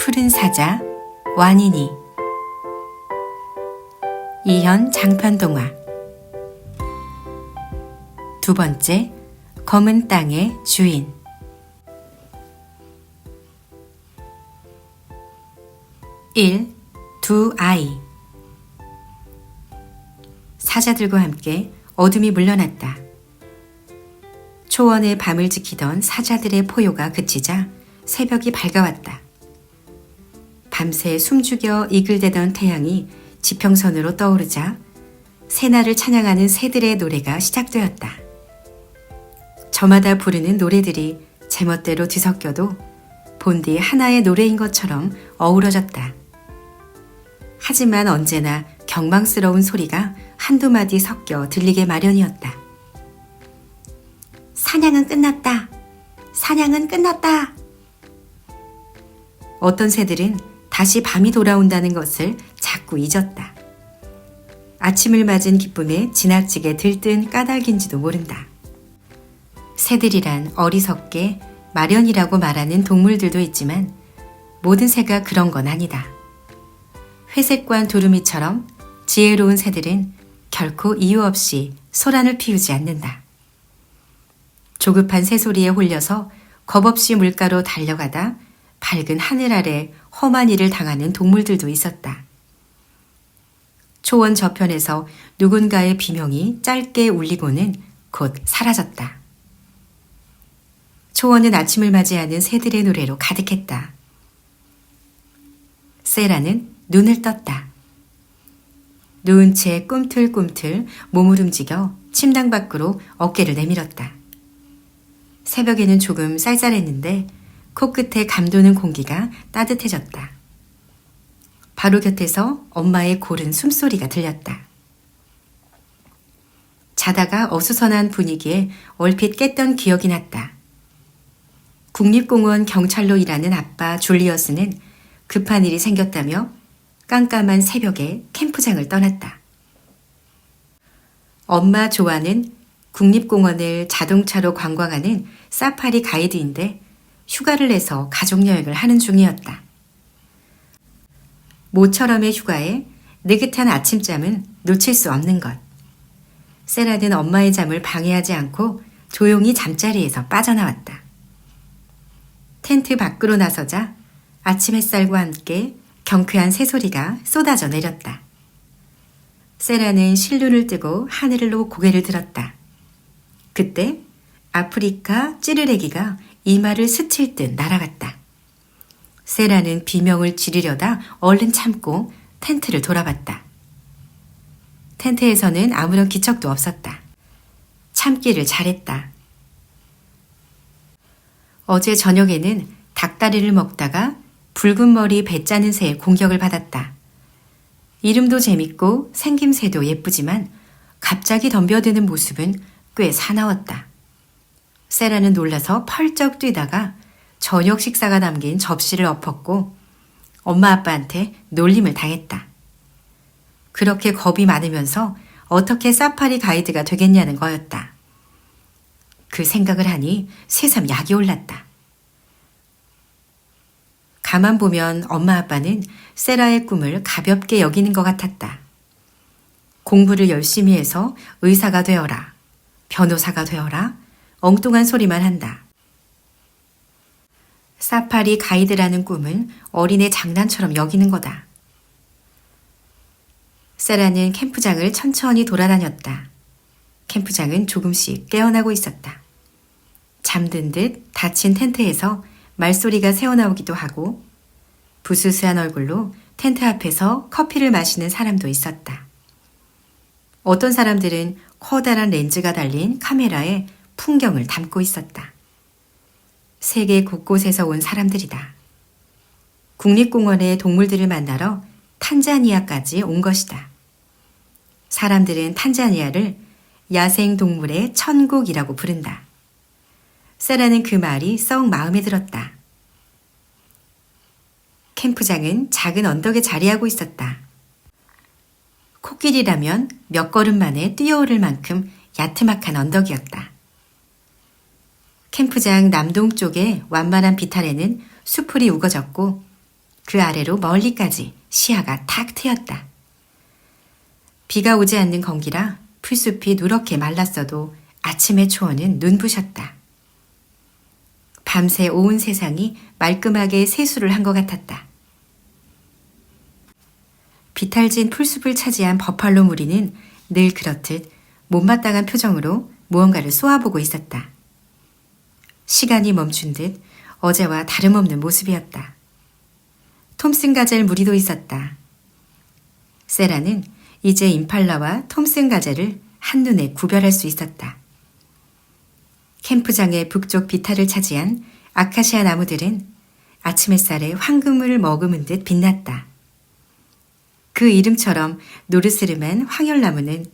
푸른 사자, 완인이. 이현 장편동화. 두 번째, 검은 땅의 주인. 두 아이. 사자들과 함께 어둠이 물러났다. 초원의 밤을 지키던 사자들의 포효가 그치자 새벽이 밝아왔다. 밤새 숨죽여 이글대던 태양이 지평선으로 떠오르자 새날을 찬양하는 새들의 노래가 시작되었다. 저마다 부르는 노래들이 제멋대로 뒤섞여도 본디 하나의 노래인 것처럼 어우러졌다. 하지만 언제나 경망스러운 소리가 한두 마디 섞여 들리게 마련이었다. 사냥은 끝났다. 사냥은 끝났다. 어떤 새들은 다시 밤이 돌아온다는 것을 자꾸 잊었다. 아침을 맞은 기쁨에 지나치게 들뜬 까닭인지도 모른다. 새들이란 어리석게 마련이라고 말하는 동물들도 있지만 모든 새가 그런 건 아니다. 회색관 두루미처럼 지혜로운 새들은 결코 이유 없이 소란을 피우지 않는다. 조급한 새소리에 홀려서 겁없이 물가로 달려가다 밝은 하늘 아래 험한 일을 당하는 동물들도 있었다. 초원 저편에서 누군가의 비명이 짧게 울리고는 곧 사라졌다. 초원은 아침을 맞이하는 새들의 노래로 가득했다. 세라는 눈을 떴다. 누운 채 꿈틀꿈틀 몸을 움직여 침당 밖으로 어깨를 내밀었다. 새벽에는 조금 쌀쌀했는데 코끝에 감도는 공기가 따뜻해졌다. 바로 곁에서 엄마의 고른 숨소리가 들렸다. 자다가 어수선한 분위기에 얼핏 깼던 기억이 났다. 국립공원 경찰로 일하는 아빠 줄리어스는 급한 일이 생겼다며 깜깜한 새벽에 캠프장을 떠났다. 엄마 조아는 국립공원을 자동차로 관광하는 사파리 가이드인데 휴가를 내서 가족여행을 하는 중이었다. 모처럼의 휴가에 느긋한 아침잠은 놓칠 수 없는 것. 세라는 엄마의 잠을 방해하지 않고 조용히 잠자리에서 빠져나왔다. 텐트 밖으로 나서자 아침 햇살과 함께 경쾌한 새소리가 쏟아져 내렸다. 세라는 실눈을 뜨고 하늘로 고개를 들었다. 그때 아프리카 찌르레기가 이마를 스칠 듯 날아갔다. 세라는 비명을 지르려다 얼른 참고 텐트를 돌아봤다. 텐트에서는 아무런 기척도 없었다. 참기를 잘했다. 어제 저녁에는 닭다리를 먹다가 붉은 머리 배 짜는 새의 공격을 받았다. 이름도 재밌고 생김새도 예쁘지만 갑자기 덤벼드는 모습은 꽤 사나웠다. 세라는 놀라서 펄쩍 뛰다가 저녁 식사가 담긴 접시를 엎었고 엄마 아빠한테 놀림을 당했다. 그렇게 겁이 많으면서 어떻게 사파리 가이드가 되겠냐는 거였다. 그 생각을 하니 새삼 약이 올랐다. 가만 보면 엄마 아빠는 세라의 꿈을 가볍게 여기는 것 같았다. 공부를 열심히 해서 의사가 되어라, 변호사가 되어라, 엉뚱한 소리만 한다. 사파리 가이드라는 꿈은 어린애 장난처럼 여기는 거다. 세라는 캠프장을 천천히 돌아다녔다. 캠프장은 조금씩 깨어나고 있었다. 잠든 듯 닫힌 텐트에서 말소리가 새어나오기도 하고 부스스한 얼굴로 텐트 앞에서 커피를 마시는 사람도 있었다. 어떤 사람들은 커다란 렌즈가 달린 카메라에 풍경을 담고 있었다. 세계 곳곳에서 온 사람들이다. 국립공원의 동물들을 만나러 탄자니아까지 온 것이다. 사람들은 탄자니아를 야생동물의 천국이라고 부른다. 세라는 그 말이 썩 마음에 들었다. 캠프장은 작은 언덕에 자리하고 있었다. 코끼리라면 몇 걸음 만에 뛰어오를 만큼 야트막한 언덕이었다. 캠프장 남동쪽의 완만한 비탈에는 수풀이 우거졌고 그 아래로 멀리까지 시야가 탁 트였다. 비가 오지 않는 건기라 풀숲이 누렇게 말랐어도 아침의 초원은 눈부셨다. 밤새 온 세상이 말끔하게 세수를 한 것 같았다. 비탈진 풀숲을 차지한 버팔로 무리는 늘 그렇듯 못마땅한 표정으로 무언가를 쏘아보고 있었다. 시간이 멈춘 듯 어제와 다름없는 모습이었다. 톰슨 가젤 무리도 있었다. 세라는 이제 임팔라와 톰슨 가젤을 한눈에 구별할 수 있었다. 캠프장의 북쪽 비탈을 차지한 아카시아 나무들은 아침 햇살에 황금을 머금은 듯 빛났다. 그 이름처럼 노르스름한 황열나무는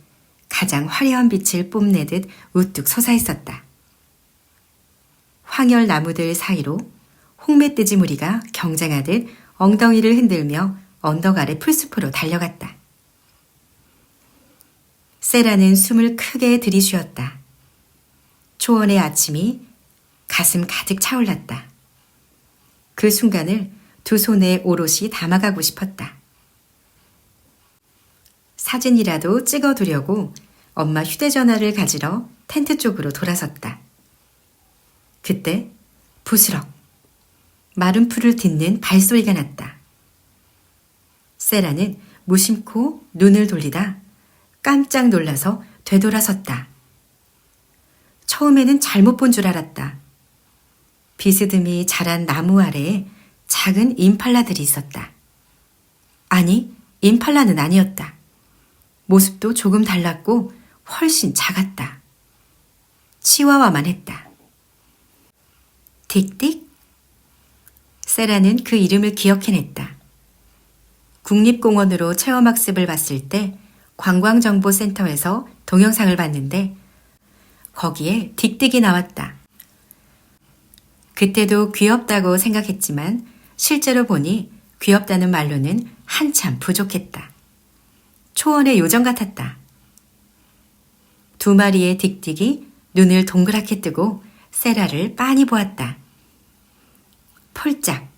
가장 화려한 빛을 뽐내듯 우뚝 솟아 있었다. 황열나무들 사이로 홍매뜨지 무리가 경쟁하듯 엉덩이를 흔들며 언덕 아래 풀숲으로 달려갔다. 세라는 숨을 크게 들이쉬었다. 초원의 아침이 가슴 가득 차올랐다. 그 순간을 두 손에 오롯이 담아가고 싶었다. 사진이라도 찍어두려고 엄마 휴대전화를 가지러 텐트 쪽으로 돌아섰다. 그때 부스럭 마른 풀을 딛는 발소리가 났다. 세라는 무심코 눈을 돌리다 깜짝 놀라서 되돌아섰다. 처음에는 잘못 본 줄 알았다. 비스듬히 자란 나무 아래에 작은 임팔라들이 있었다. 아니, 임팔라는 아니었다. 모습도 조금 달랐고 훨씬 작았다. 치와와만 했다. 틱틱? 세라는 그 이름을 기억해냈다. 국립공원으로 체험학습을 봤을 때 관광정보센터에서 동영상을 봤는데 거기에 틱틱이 나왔다. 그때도 귀엽다고 생각했지만 실제로 보니 귀엽다는 말로는 한참 부족했다. 초원의 요정 같았다. 두 마리의 틱틱이 눈을 동그랗게 뜨고 세라를 빤히 보았다. 폴짝.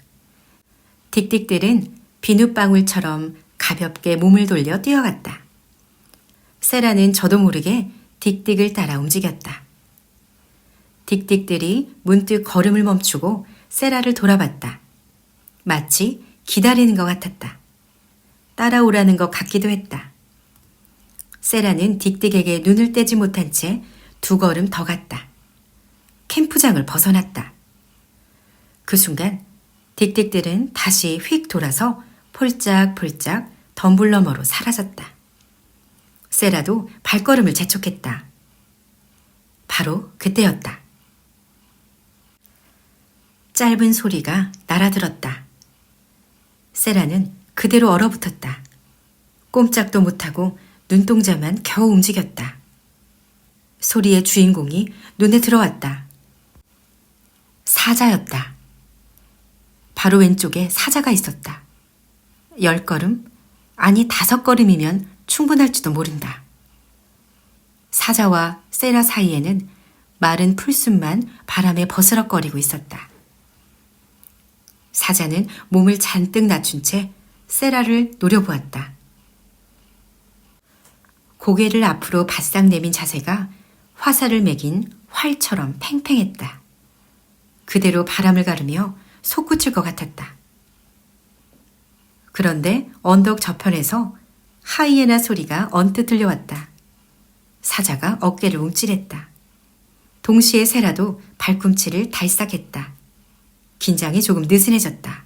틱틱들은 비눗방울처럼 가볍게 몸을 돌려 뛰어갔다. 세라는 저도 모르게 틱틱을 따라 움직였다. 틱틱들이 문득 걸음을 멈추고 세라를 돌아봤다. 마치 기다리는 것 같았다. 따라오라는 것 같기도 했다. 세라는 틱틱에게 눈을 떼지 못한 채 두 걸음 더 갔다. 캠프장을 벗어났다. 그 순간 틱틱들은 다시 휙 돌아서 폴짝폴짝 덤불 너머로 사라졌다. 세라도 발걸음을 재촉했다. 바로 그때였다. 짧은 소리가 날아들었다. 세라는 그대로 얼어붙었다. 꼼짝도 못하고 눈동자만 겨우 움직였다. 소리의 주인공이 눈에 들어왔다. 사자였다. 바로 왼쪽에 사자가 있었다. 10걸음, 아니 5걸음이면 충분할지도 모른다. 사자와 세라 사이에는 마른 풀숲만 바람에 버스럭거리고 있었다. 사자는 몸을 잔뜩 낮춘 채 세라를 노려보았다. 고개를 앞으로 바싹 내민 자세가 화살을 매긴 활처럼 팽팽했다. 그대로 바람을 가르며 솟구칠 것 같았다. 그런데 언덕 저편에서 하이에나 소리가 언뜻 들려왔다. 사자가 어깨를 움찔했다. 동시에 세라도 발꿈치를 달싹했다. 긴장이 조금 느슨해졌다.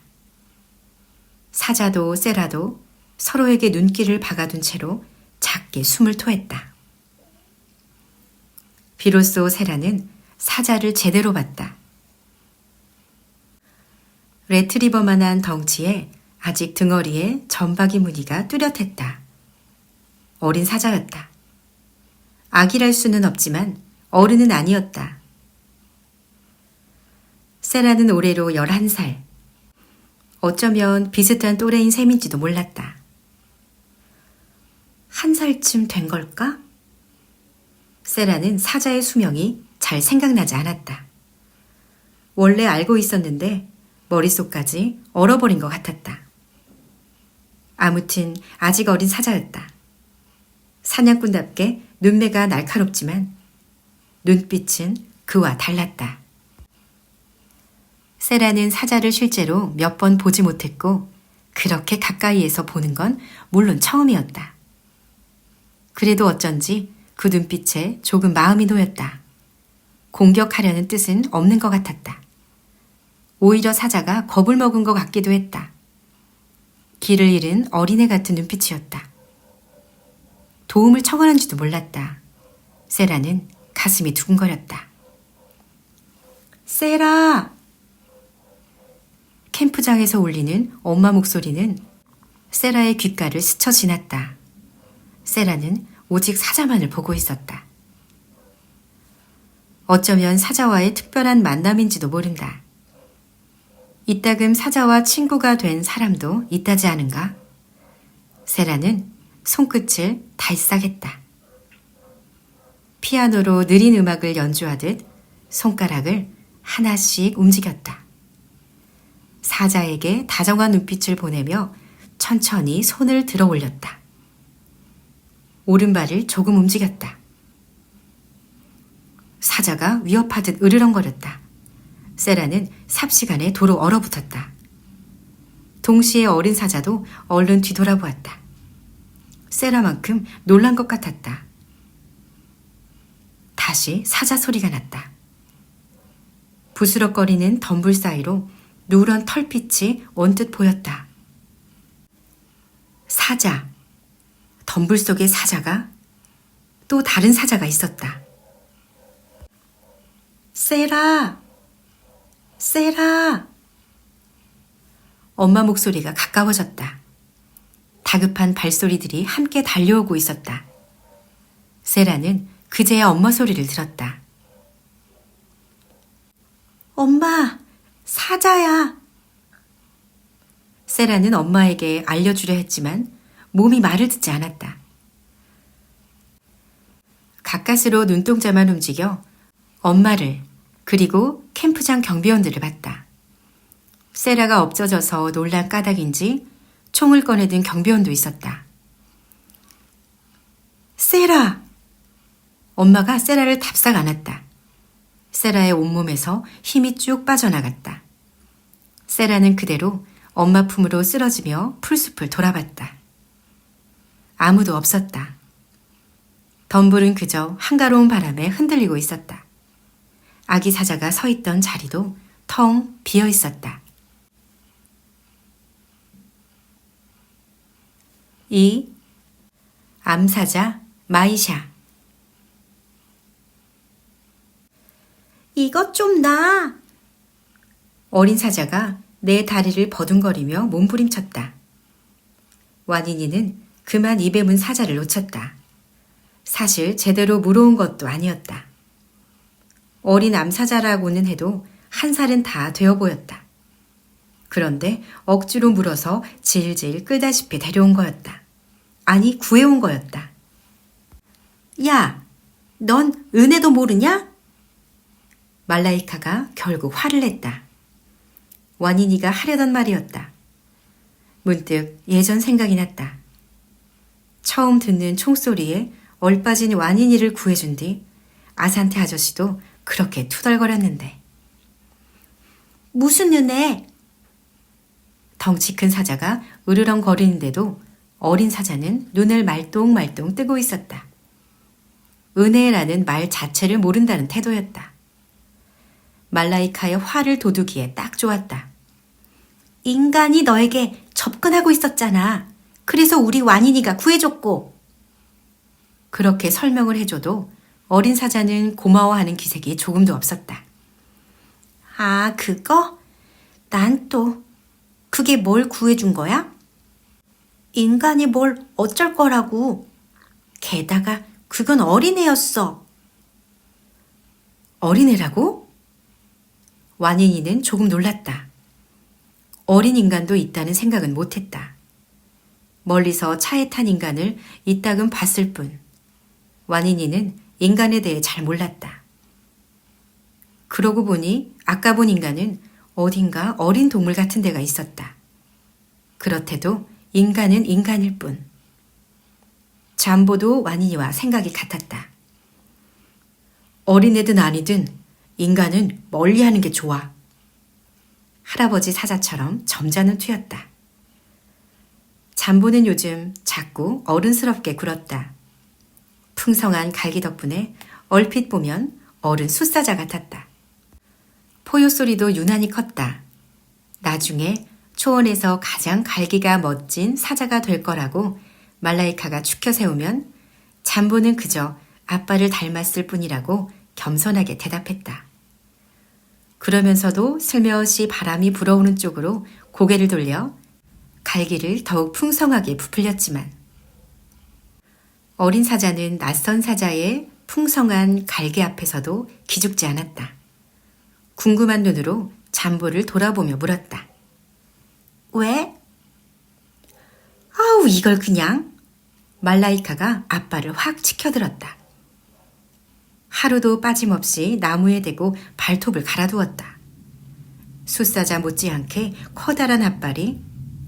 사자도 세라도 서로에게 눈길을 박아둔 채로 작게 숨을 토했다. 비로소 세라는 사자를 제대로 봤다. 레트리버만한 덩치에 아직 등어리에 점박이 무늬가 뚜렷했다. 어린 사자였다. 아기랄 수는 없지만 어른은 아니었다. 세라는 올해로 11살. 어쩌면 비슷한 또래인 셈인지도 몰랐다. 1살쯤 된 걸까? 세라는 사자의 수명이 잘 생각나지 않았다. 원래 알고 있었는데 머릿속까지 얼어버린 것 같았다. 아무튼 아직 어린 사자였다. 사냥꾼답게 눈매가 날카롭지만 눈빛은 그와 달랐다. 세라는 사자를 실제로 몇 번 보지 못했고 그렇게 가까이에서 보는 건 물론 처음이었다. 그래도 어쩐지 그 눈빛에 조금 마음이 놓였다. 공격하려는 뜻은 없는 것 같았다. 오히려 사자가 겁을 먹은 것 같기도 했다. 길을 잃은 어린애 같은 눈빛이었다. 도움을 청하는지도 몰랐다. 세라는 가슴이 두근거렸다. 세라! 캠프장에서 울리는 엄마 목소리는 세라의 귓가를 스쳐 지났다. 세라는 오직 사자만을 보고 있었다. 어쩌면 사자와의 특별한 만남인지도 모른다. 이따금 사자와 친구가 된 사람도 있다지 않은가? 세라는 손끝을 달싹했다. 피아노로 느린 음악을 연주하듯 손가락을 하나씩 움직였다. 사자에게 다정한 눈빛을 보내며 천천히 손을 들어 올렸다. 오른발을 조금 움직였다. 사자가 위협하듯 으르렁거렸다. 세라는 삽시간에 도로 얼어붙었다. 동시에 어린 사자도 얼른 뒤돌아보았다. 세라만큼 놀란 것 같았다. 다시 사자 소리가 났다. 부스럭거리는 덤불 사이로 누런 털빛이 언뜻 보였다. 사자. 덤불 속에 사자가 또 다른 사자가 있었다. 세라! 세라! 엄마 목소리가 가까워졌다. 다급한 발소리들이 함께 달려오고 있었다. 세라는 그제야 엄마 소리를 들었다. 엄마! 사자야! 세라는 엄마에게 알려주려 했지만 몸이 말을 듣지 않았다. 가까스로 눈동자만 움직여 엄마를 그리고 캠프장 경비원들을 봤다. 세라가 엎져져서 놀란 까닭인지 총을 꺼내든 경비원도 있었다. 세라! 엄마가 세라를 답싹 안았다. 세라의 온몸에서 힘이 쭉 빠져나갔다. 세라는 그대로 엄마 품으로 쓰러지며 풀숲을 돌아봤다. 아무도 없었다. 덤불은 그저 한가로운 바람에 흔들리고 있었다. 아기 사자가 서 있던 자리도 텅 비어 있었다. 이 암사자 마이샤. 이것 좀 놔. 어린 사자가 내 다리를 버둥거리며 몸부림쳤다. 와니니는 그만 입에 문 사자를 놓쳤다. 사실 제대로 물어온 것도 아니었다. 어린 암사자라고는 해도 한 살은 다 되어 보였다. 그런데 억지로 물어서 질질 끌다시피 데려온 거였다. 아니, 구해온 거였다. 야, 넌 은혜도 모르냐? 말라이카가 결국 화를 냈다. 와니니가 하려던 말이었다. 문득 예전 생각이 났다. 처음 듣는 총소리에 얼빠진 와니니를 구해준 뒤 아산테 아저씨도 그렇게 투덜거렸는데. 무슨 은혜? 덩치 큰 사자가 으르렁거리는데도 어린 사자는 눈을 말똥말똥 뜨고 있었다. 은혜라는 말 자체를 모른다는 태도였다. 말라이카의 화를 돋우기에 딱 좋았다. 인간이 너에게 접근하고 있었잖아. 그래서 우리 와니니가 구해줬고. 그렇게 설명을 해줘도 어린 사자는 고마워하는 기색이 조금도 없었다. 아, 그거? 난 또 그게 뭘 구해준 거야? 인간이 뭘 어쩔 거라고. 게다가 그건 어린애였어. 어린애라고? 와니니는 조금 놀랐다. 어린 인간도 있다는 생각은 못했다. 멀리서 차에 탄 인간을 이따금 봤을 뿐 와니니는 인간에 대해 잘 몰랐다. 그러고 보니 아까 본 인간은 어딘가 어린 동물 같은 데가 있었다. 그렇대도 인간은 인간일 뿐. 잠보도 완인이와 생각이 같았다. 어린애든 아니든 인간은 멀리하는 게 좋아. 할아버지 사자처럼 점잖은 투였다. 잠보는 요즘 자꾸 어른스럽게 굴었다. 풍성한 갈기 덕분에 얼핏 보면 어른 숫사자 같았다. 포효 소리도 유난히 컸다. 나중에 초원에서 가장 갈기가 멋진 사자가 될 거라고 말라이카가 추켜 세우면 잠보는 그저 아빠를 닮았을 뿐이라고 겸손하게 대답했다. 그러면서도 슬며시 바람이 불어오는 쪽으로 고개를 돌려 갈기를 더욱 풍성하게 부풀렸지만 어린 사자는 낯선 사자의 풍성한 갈기 앞에서도 기죽지 않았다. 궁금한 눈으로 잠보를 돌아보며 물었다. 왜? 아우, 이걸 그냥. 말라이카가 아빠를 확 치켜들었다. 하루도 빠짐없이 나무에 대고 발톱을 갈아두었다. 숫사자 못지않게 커다란 앞발이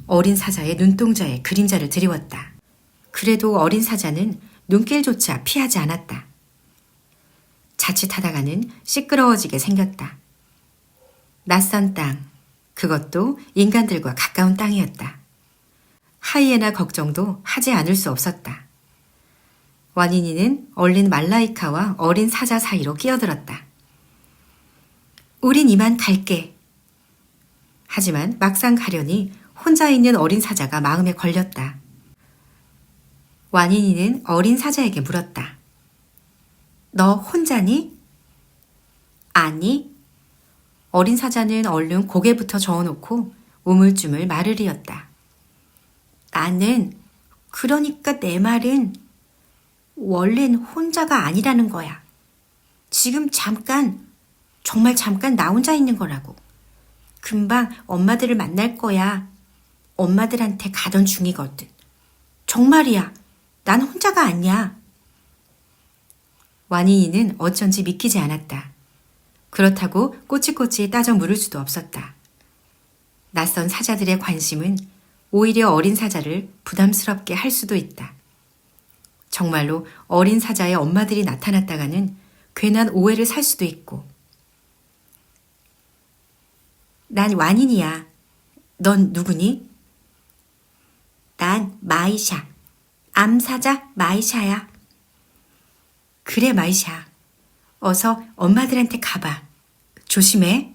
어린 사자의 눈동자에 그림자를 드리웠다. 그래도 어린 사자는 눈길조차 피하지 않았다. 자칫하다가는 시끄러워지게 생겼다. 낯선 땅, 그것도 인간들과 가까운 땅이었다. 하이에나 걱정도 하지 않을 수 없었다. 와니니는 얼른 말라이카와 어린 사자 사이로 끼어들었다. 우린 이만 갈게. 하지만 막상 가려니 혼자 있는 어린 사자가 마음에 걸렸다. 와니니는 어린 사자에게 물었다. 너 혼자니? 아니. 어린 사자는 얼른 고개부터 저어놓고 우물쭈물 말을 이었다. 나는, 그러니까 내 말은 원래는 혼자가 아니라는 거야. 지금 잠깐, 정말 잠깐 나 혼자 있는 거라고. 금방 엄마들을 만날 거야. 엄마들한테 가던 중이거든. 정말이야. 난 혼자가 아니야. 와니니는 어쩐지 믿기지 않았다. 그렇다고 꼬치꼬치 따져 물을 수도 없었다. 낯선 사자들의 관심은 오히려 어린 사자를 부담스럽게 할 수도 있다. 정말로 어린 사자의 엄마들이 나타났다가는 괜한 오해를 살 수도 있고. 난 완인이야. 넌 누구니? 난 마이샤. 암사자 마이샤야. 그래, 마이샤. 어서 엄마들한테 가봐. 조심해.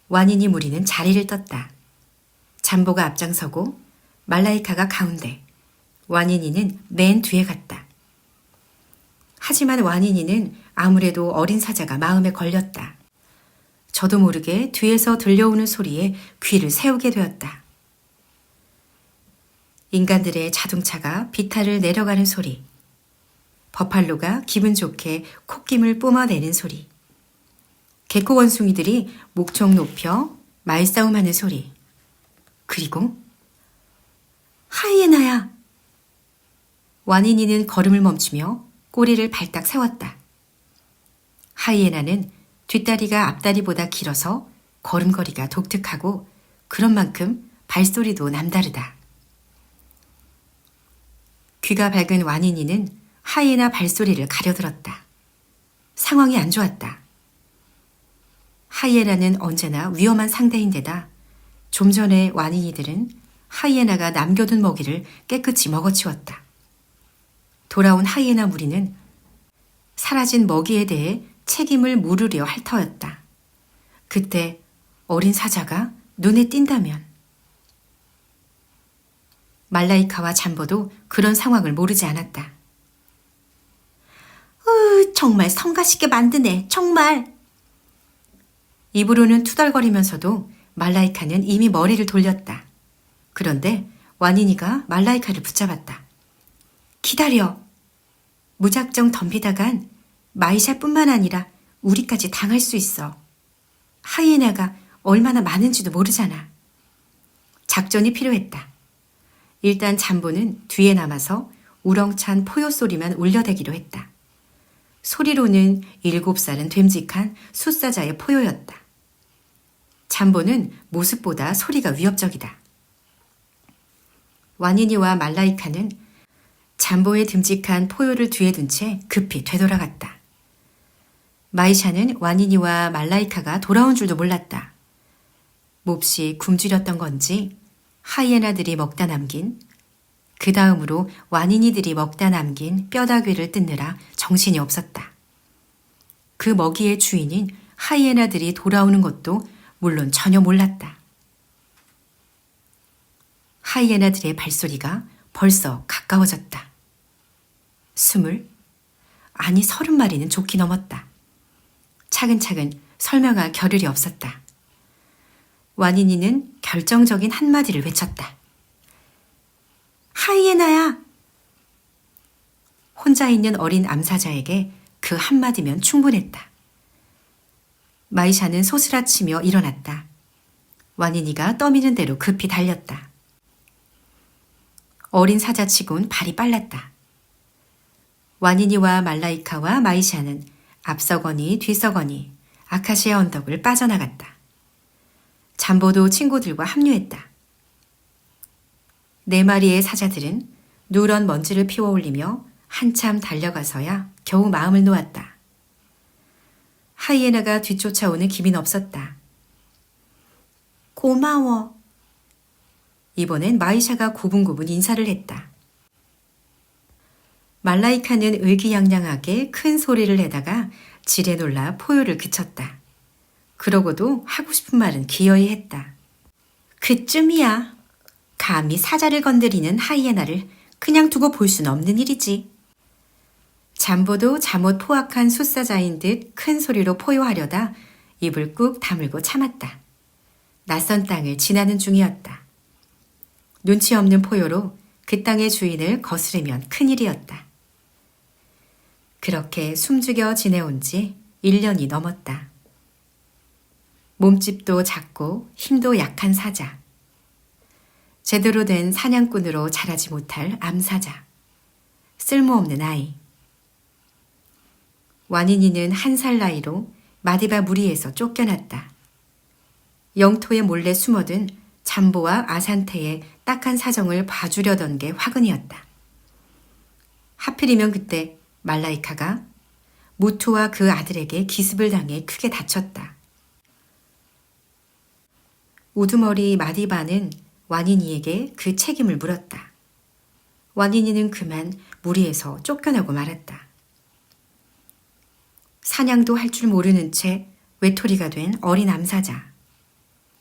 완인이 무리는 자리를 떴다. 잠보가 앞장서고 말라이카가 가운데, 와니니는 맨 뒤에 갔다. 하지만 와니니는 아무래도 어린 사자가 마음에 걸렸다. 저도 모르게 뒤에서 들려오는 소리에 귀를 세우게 되었다. 인간들의 자동차가 비탈을 내려가는 소리, 버팔로가 기분 좋게 콧김을 뿜어내는 소리, 개코 원숭이들이 목청 높여 말싸움하는 소리, 그리고 하이에나야! 와니니는 걸음을 멈추며 꼬리를 발딱 세웠다. 하이에나는 뒷다리가 앞다리보다 길어서 걸음걸이가 독특하고 그런 만큼 발소리도 남다르다. 귀가 밝은 와니니는 하이에나 발소리를 가려들었다. 상황이 안 좋았다. 하이에나는 언제나 위험한 상대인데다 좀 전에 와니니들은 하이에나가 남겨둔 먹이를 깨끗이 먹어치웠다. 돌아온 하이에나 무리는 사라진 먹이에 대해 책임을 물으려 할 터였다. 그때 어린 사자가 눈에 띈다면. 말라이카와 잠보도 그런 상황을 모르지 않았다. 정말 성가시게 만드네, 정말. 입으로는 투덜거리면서도 말라이카는 이미 머리를 돌렸다. 그런데 와니니가 말라이카를 붙잡았다. 기다려. 무작정 덤비다간 마이샤뿐만 아니라 우리까지 당할 수 있어. 하이에나가 얼마나 많은지도 모르잖아. 작전이 필요했다. 일단 잠보는 뒤에 남아서 우렁찬 포효 소리만 울려대기로 했다. 소리로는 7살은 됨직한 숫사자의 포효였다. 잠보는 모습보다 소리가 위협적이다. 와니니와 말라이카는 잠보의 듬직한 포효를 뒤에 둔 채 급히 되돌아갔다. 마이샤는 와니니와 말라이카가 돌아온 줄도 몰랐다. 몹시 굶주렸던 건지 하이에나들이 먹다 남긴, 그 다음으로 와니니들이 먹다 남긴 뼈다귀를 뜯느라 정신이 없었다. 그 먹이의 주인인 하이에나들이 돌아오는 것도 물론 전혀 몰랐다. 하이에나들의 발소리가 벌써 가까워졌다. 20, 아니 30마리는 좋게 넘었다. 차근차근 설명할 겨를이 없었다. 와니니는 결정적인 한마디를 외쳤다. 하이에나야! 혼자 있는 어린 암사자에게 그 한마디면 충분했다. 마이샤는 소스라치며 일어났다. 와니니가 떠미는 대로 급히 달렸다. 어린 사자치곤 발이 빨랐다. 와니니와 말라이카와 마이샤는 앞서거니 뒤서거니 아카시아 언덕을 빠져나갔다. 잠보도 친구들과 합류했다. 4마리의 사자들은 누런 먼지를 피워올리며 한참 달려가서야 겨우 마음을 놓았다. 하이에나가 뒤쫓아오는 기미는 없었다. 고마워. 이번엔 마이샤가 고분고분 인사를 했다. 말라이카는 의기양양하게 큰 소리를 내다가 지레 놀라 포효를 그쳤다. 그러고도 하고 싶은 말은 기어이 했다. 그쯤이야. 감히 사자를 건드리는 하이에나를 그냥 두고 볼 순 없는 일이지. 잠보도 잠옷 포악한 숫사자인 듯 큰 소리로 포효하려다 입을 꾹 다물고 참았다. 낯선 땅을 지나는 중이었다. 눈치 없는 포효로 그 땅의 주인을 거스르면 큰일이었다. 그렇게 숨죽여 지내온 지 1년이 넘었다. 몸집도 작고 힘도 약한 사자. 제대로 된 사냥꾼으로 자라지 못할 암사자. 쓸모없는 아이. 와니니는 1살 나이로 마디바 무리에서 쫓겨났다. 영토에 몰래 숨어든 잠보와 아산테의 딱한 사정을 봐주려던 게 화근이었다. 하필이면 그때 말라이카가 무투와 그 아들에게 기습을 당해 크게 다쳤다. 우두머리 마디바는 와니니에게 그 책임을 물었다. 와니니는 그만 무리에서 쫓겨나고 말았다. 사냥도 할 줄 모르는 채 외톨이가 된 어린 암사자.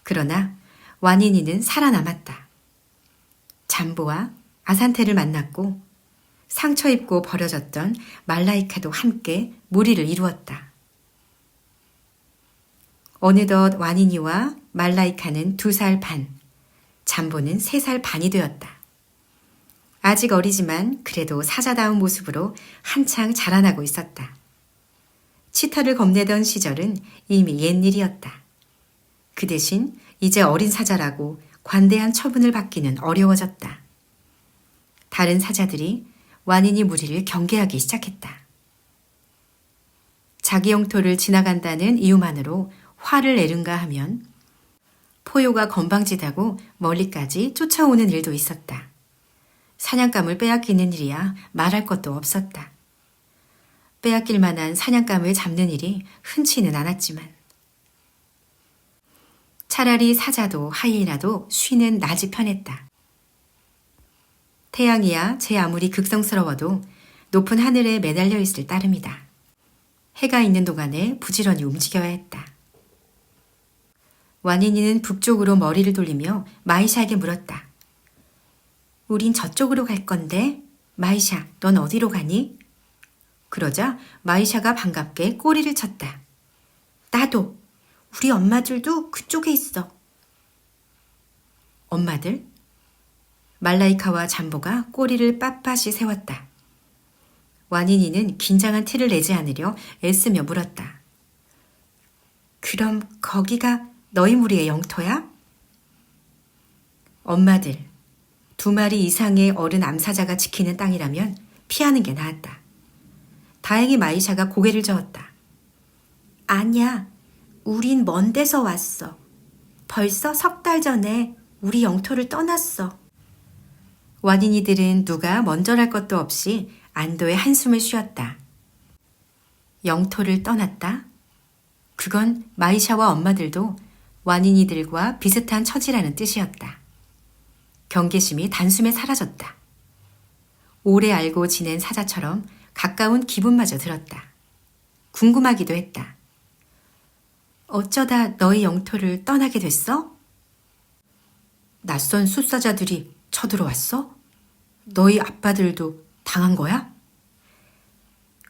그러나 와니니는 살아남았다. 잠보와 아산테를 만났고 상처 입고 버려졌던 말라이카도 함께 무리를 이루었다. 어느덧 와니니와 말라이카는 2살 반, 잠보는 3살 반이 되었다. 아직 어리지만 그래도 사자다운 모습으로 한창 자라나고 있었다. 치타를 겁내던 시절은 이미 옛일이었다. 그 대신 이제 어린 사자라고 관대한 처분을 받기는 어려워졌다. 다른 사자들이 와니니 무리를 경계하기 시작했다. 자기 영토를 지나간다는 이유만으로 화를 내는가 하면 포효가 건방지다고 멀리까지 쫓아오는 일도 있었다. 사냥감을 빼앗기는 일이야 말할 것도 없었다. 빼앗길 만한 사냥감을 잡는 일이 흔치는 않았지만 차라리 사자도 하이에나도 쉬는 낮이 편했다. 태양이야 제 아무리 극성스러워도 높은 하늘에 매달려 있을 따름이다. 해가 있는 동안에 부지런히 움직여야 했다. 와니니는 북쪽으로 머리를 돌리며 마이샤에게 물었다. 우린 저쪽으로 갈 건데 마이샤, 넌 어디로 가니? 그러자 마이샤가 반갑게 꼬리를 쳤다. 나도. 우리 엄마들도 그쪽에 있어. 엄마들? 말라이카와 잠보가 꼬리를 빳빳이 세웠다. 와니니는 긴장한 티를 내지 않으려 애쓰며 물었다. 그럼 거기가 너희 무리의 영토야? 엄마들, 2마리 이상의 어른 암사자가 지키는 땅이라면 피하는 게 나았다. 다행히 마이샤가 고개를 저었다. 아니야, 우린 먼 데서 왔어. 벌써 3달 전에 우리 영토를 떠났어. 와니니들은 누가 먼저랄 것도 없이 안도의 한숨을 쉬었다. 영토를 떠났다? 그건 마이샤와 엄마들도 와니니들과 비슷한 처지라는 뜻이었다. 경계심이 단숨에 사라졌다. 오래 알고 지낸 사자처럼 가까운 기분마저 들었다. 궁금하기도 했다. 어쩌다 너희 영토를 떠나게 됐어? 낯선 숫사자들이 쳐들어왔어? 너희 아빠들도 당한 거야?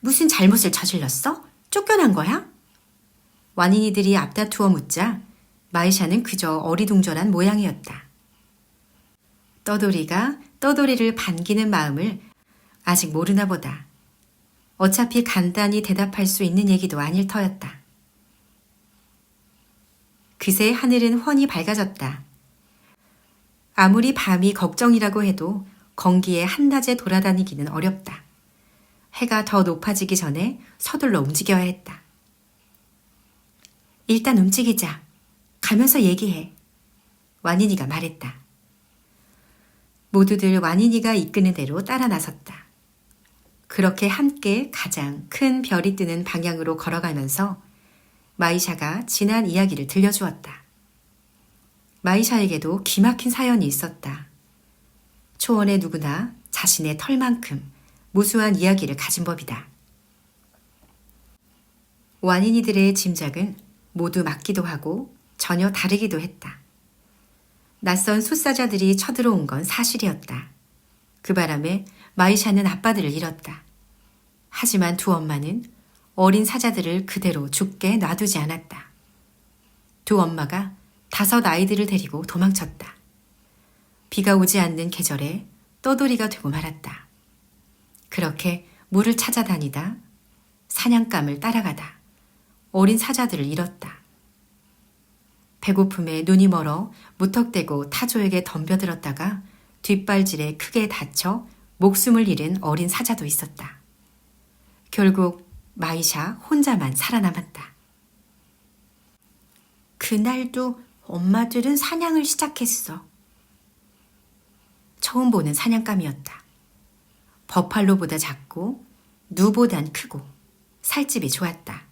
무슨 잘못을 저질렀어? 쫓겨난 거야? 와니니들이 앞다투어 묻자 마이샤는 그저 어리둥절한 모양이었다. 떠돌이가 떠돌이를 반기는 마음을 아직 모르나 보다. 어차피 간단히 대답할 수 있는 얘기도 아닐 터였다. 그새 하늘은 훤히 밝아졌다. 아무리 밤이 걱정이라고 해도 건기에 한낮에 돌아다니기는 어렵다. 해가 더 높아지기 전에 서둘러 움직여야 했다. 일단 움직이자. 가면서 얘기해. 와니니가 말했다. 모두들 와니니가 이끄는 대로 따라 나섰다. 그렇게 함께 가장 큰 별이 뜨는 방향으로 걸어가면서 마이샤가 지난 이야기를 들려주었다. 마이샤에게도 기막힌 사연이 있었다. 초원의 누구나 자신의 털만큼 무수한 이야기를 가진 법이다. 와니니들의 짐작은 모두 맞기도 하고 전혀 다르기도 했다. 낯선 숫사자들이 쳐들어온 건 사실이었다. 그 바람에 마이샤는 아빠들을 잃었다. 하지만 두 엄마는 어린 사자들을 그대로 죽게 놔두지 않았다. 두 엄마가 5 아이들을 데리고 도망쳤다. 비가 오지 않는 계절에 떠돌이가 되고 말았다. 그렇게 물을 찾아다니다 사냥감을 따라가다 어린 사자들을 잃었다. 배고픔에 눈이 멀어 무턱대고 타조에게 덤벼들었다가 뒷발질에 크게 다쳐 목숨을 잃은 어린 사자도 있었다. 결국 마이샤 혼자만 살아남았다. 그날도 엄마들은 사냥을 시작했어. 처음 보는 사냥감이었다. 버팔로보다 작고 누보단 크고 살집이 좋았다.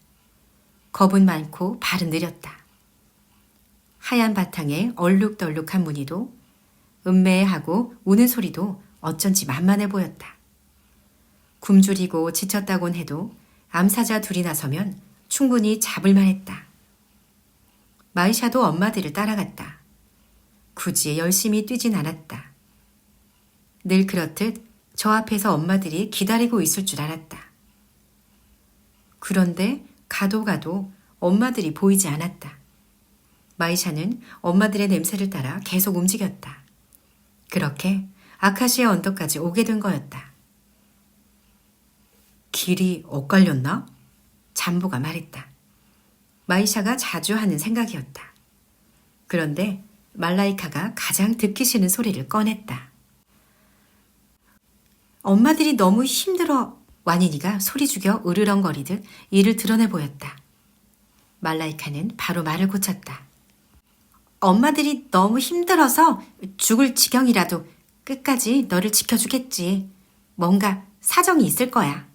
겁은 많고 발은 느렸다. 하얀 바탕에 얼룩덜룩한 무늬도 음매하고 우는 소리도 어쩐지 만만해 보였다. 굶주리고 지쳤다곤 해도 암사자 둘이 나서면 충분히 잡을만 했다. 마이샤도 엄마들을 따라갔다. 굳이 열심히 뛰진 않았다. 늘 그렇듯 저 앞에서 엄마들이 기다리고 있을 줄 알았다. 그런데 가도 엄마들이 보이지 않았다. 마이샤는 엄마들의 냄새를 따라 계속 움직였다. 그렇게 아카시아 언덕까지 오게 된 거였다. 길이 엇갈렸나? 잠보가 말했다. 마이샤가 자주 하는 생각이었다. 그런데 말라이카가 가장 듣기 싫은 소리를 꺼냈다. 엄마들이 너무 힘들어. 와니니가 소리 죽여 으르렁거리듯 이를 드러내 보였다. 말라이카는 바로 말을 고쳤다. 엄마들이 너무 힘들어서 죽을 지경이라도 끝까지 너를 지켜주겠지. 뭔가 사정이 있을 거야.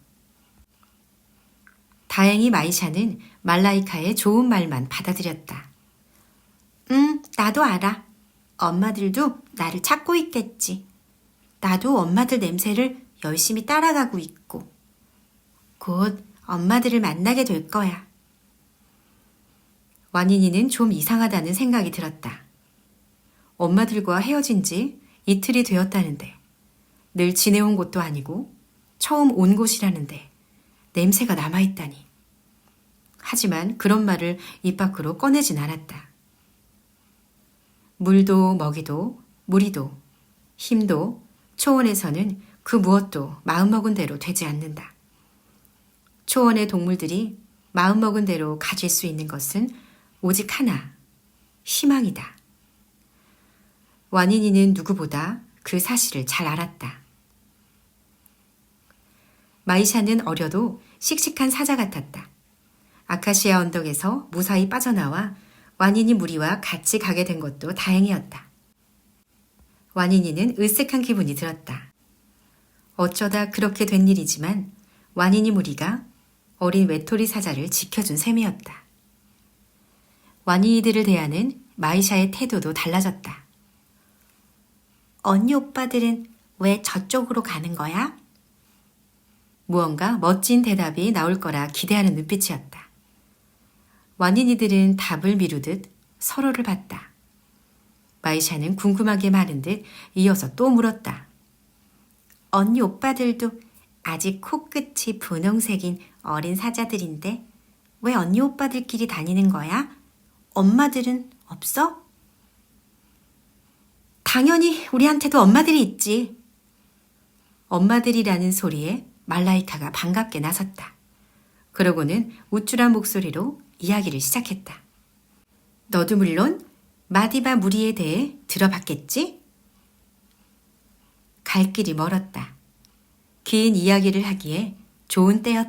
다행히 마이샤는 말라이카의 좋은 말만 받아들였다. 나도 알아. 엄마들도 나를 찾고 있겠지. 나도 엄마들 냄새를 열심히 따라가고 있고 곧 엄마들을 만나게 될 거야. 와니니는 좀 이상하다는 생각이 들었다. 엄마들과 헤어진 지 이틀이 되었다는데 늘 지내온 곳도 아니고 처음 온 곳이라는데 냄새가 남아있다니. 하지만 그런 말을 입 밖으로 꺼내진 않았다. 물도 먹이도 무리도 힘도 초원에서는 그 무엇도 마음먹은 대로 되지 않는다. 초원의 동물들이 마음먹은 대로 가질 수 있는 것은 오직 하나, 희망이다. 와니니는 누구보다 그 사실을 잘 알았다. 마이샤는 어려도 씩씩한 사자 같았다. 아카시아 언덕에서 무사히 빠져나와 와니니 무리와 같이 가게 된 것도 다행이었다. 와니니는 으쓱한 기분이 들었다. 어쩌다 그렇게 된 일이지만 와니니 무리가 어린 외톨이 사자를 지켜준 셈이었다. 와니니들을 대하는 마이샤의 태도도 달라졌다. 언니 오빠들은 왜 저쪽으로 가는 거야? 무언가 멋진 대답이 나올 거라 기대하는 눈빛이었다. 와니니들은 답을 미루듯 서로를 봤다. 마이샤는 궁금하게 많은 듯 이어서 또 물었다. 언니 오빠들도 아직 코끝이 분홍색인 어린 사자들인데 왜 언니 오빠들끼리 다니는 거야? 엄마들은 없어? 당연히 우리한테도 엄마들이 있지. 엄마들이라는 소리에 말라이카가 반갑게 나섰다. 그러고는 우쭐한 목소리로 이야기를 시작했다. 너도 물론 마디바 무리에 대해 들어봤겠지? 갈 길이 멀었다. 긴 이야기를 하기에 좋은 때였다.